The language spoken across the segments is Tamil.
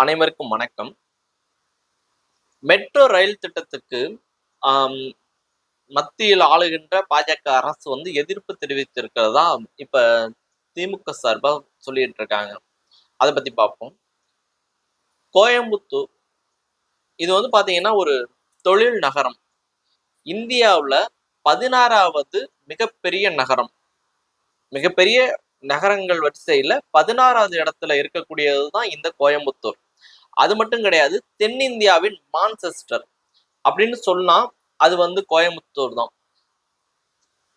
அனைவருக்கும் வணக்கம். மெட்ரோ ரயில் திட்டத்துக்கு ஆம், மத்தியில் ஆளுகின்ற பாஜக அரசு எதிர்ப்பு தெரிவித்திருக்கிறதா இப்ப திமுக சார்பா சொல்லிட்டு இருக்காங்க. அத பத்தி பார்ப்போம். கோயம்புத்தூர் இது பாத்தீங்கன்னா ஒரு தொழில் நகரம். இந்தியாவுல 16வது மிகப்பெரிய நகரம். மிகப்பெரிய நகரங்கள் வரிசையில 16வது இடத்துல இருக்கக்கூடியதுதான் இந்த கோயம்புத்தூர். அது மட்டும் கிடையாது, தென்னிந்தியாவின் மான்செஸ்டர் அப்படின்னு சொன்னா அது கோயம்புத்தூர் தான்.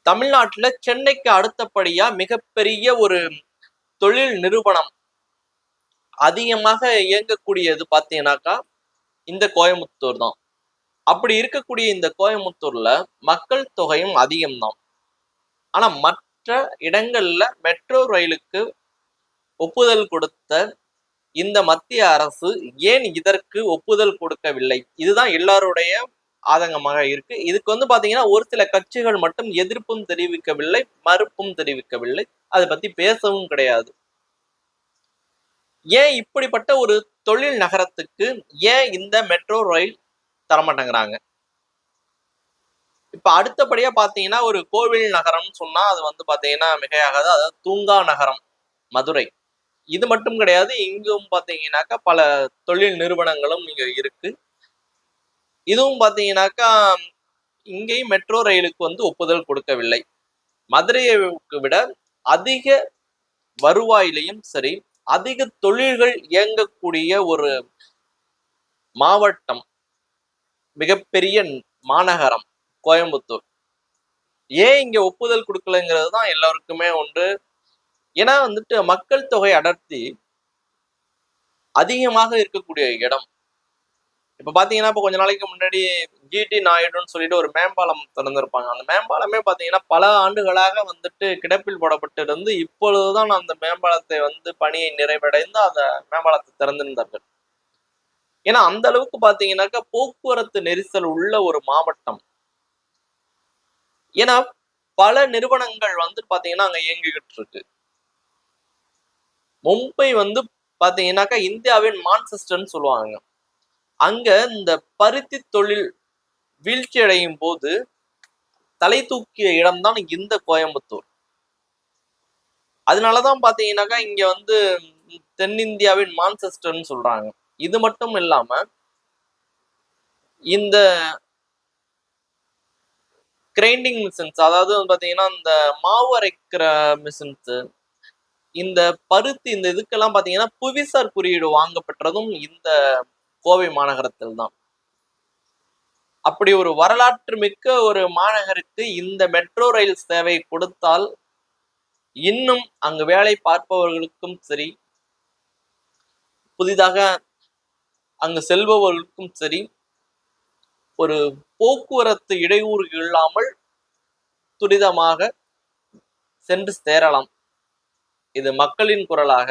தமிழ்நாட்டுல சென்னைக்கு அடுத்தபடியா மிகப்பெரிய ஒரு தொழில் நிறுவனம் அதிகமாக இயங்கக்கூடியது பாத்தீங்கன்னாக்கா இந்த கோயம்புத்தூர் தான். அப்படி இருக்கக்கூடிய இந்த கோயம்புத்தூர்ல மக்கள் தொகையும் அதிகம்தான். ஆனா மற்ற இடங்கள்ல மெட்ரோ ரயிலுக்கு ஒப்புதல் கொடுத்த இந்த மத்திய அரசு ஏன் இதற்கு ஒப்புதல் கொடுக்கவில்லை? இதுதான் எல்லாருடைய ஆதங்கமாக இருக்கு. இதுக்கு பாத்தீங்கன்னா ஒரு சில கட்சிகள் மட்டும் எதிர்ப்பும் தெரிவிக்கவில்லை, மறுப்பும் தெரிவிக்கவில்லை. அதை பத்தி பேசவும் கிடையாது. ஏன் இப்படிப்பட்ட ஒரு தொழில் நகரத்துக்கு ஏன் இந்த மெட்ரோ ரயில் தரமாட்டேங்கிறாங்க? இப்ப அடுத்தபடியா பாத்தீங்கன்னா ஒரு கோவில் நகரம்னு சொன்னா அது பாத்தீங்கன்னா மிகையாகாது. அதாவது தூங்கா நகரம் மதுரை. இது மட்டும் கிடையாது, இங்கும் பாத்தீங்கன்னாக்கா பல தொழில் நிறுவனங்களும் இங்க இருக்கு. இதுவும் பாத்தீங்கன்னாக்கா இங்கேயும் மெட்ரோ ரயிலுக்கு ஒப்புதல் கொடுக்கவில்லை. மதுரையை விட அதிக வருவாயிலையும் சரி, அதிக தொழில்கள் இயங்கக்கூடிய ஒரு மாவட்டம், மிகப்பெரிய மாநகரம் கோயம்புத்தூர். ஏன் இங்க ஒப்புதல் கொடுக்கலங்கிறது தான் எல்லாருக்குமே ஒன்று. ஏன்னா மக்கள் தொகை அடர்த்தி அதிகமாக இருக்கக்கூடிய இடம். இப்ப பாத்தீங்கன்னா இப்ப கொஞ்ச நாளைக்கு முன்னாடி ஜிடி நாயுடுன்னு சொல்லிட்டு ஒரு மேம்பாலம் திறந்திருப்பாங்க. அந்த மேம்பாலமே பாத்தீங்கன்னா பல ஆண்டுகளாக கிடப்பில் போடப்பட்டு இருந்து இப்பொழுதுதான் அந்த மேம்பாலத்தை பணியை நிறைவடைந்து அந்த மேம்பாலத்தை திறந்திருந்தார்கள். ஏன்னா அந்த அளவுக்கு பாத்தீங்கன்னாக்கா போக்குவரத்து நெரிசல் உள்ள ஒரு மாவட்டம். ஏன்னா பல நிறுவனங்கள் பாத்தீங்கன்னா அங்க இயங்கிக்கிட்டு இருக்கு. மும்பை பாத்தீங்கன்னாக்கா இந்தியாவின் மான்செஸ்டர்ன்னு சொல்லுவாங்க. அங்க இந்த பருத்தி தொழில் வீழ்ச்சி அடையும் போது தலை தூக்கிய இடம்தான் இந்த கோயம்புத்தூர். அதனாலதான் பாத்தீங்கன்னாக்கா இங்க தென்னிந்தியாவின் மான்செஸ்டர்ன்னு சொல்றாங்க. இது மட்டும் இல்லாம இந்த கிரைண்டிங் மிஷின்ஸ், அதாவது பாத்தீங்கன்னா இந்த மாவு அரைக்கிற மிஷின்ஸ், இந்த பருத்தி இந்த இதுக்கெல்லாம் பாத்தீங்கன்னா புவிசார் குறியீடு வாங்கப்பட்டதும் இந்த கோவை மாநகரத்தில் தான். அப்படி ஒரு வரலாற்று மிக்க ஒரு மாநகருக்கு இந்த மெட்ரோ ரயில் சேவை கொடுத்தால் இன்னும் அங்கு வேலை பார்ப்பவர்களுக்கும் சரி, புதிதாக அங்கு செல்பவர்களுக்கும் சரி, ஒரு போக்குவரத்து இடையூறு இல்லாமல் துரிதமாக சென்று சேரலாம். இது மக்களின் குரலாக.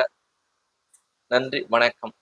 நன்றி, வணக்கம்.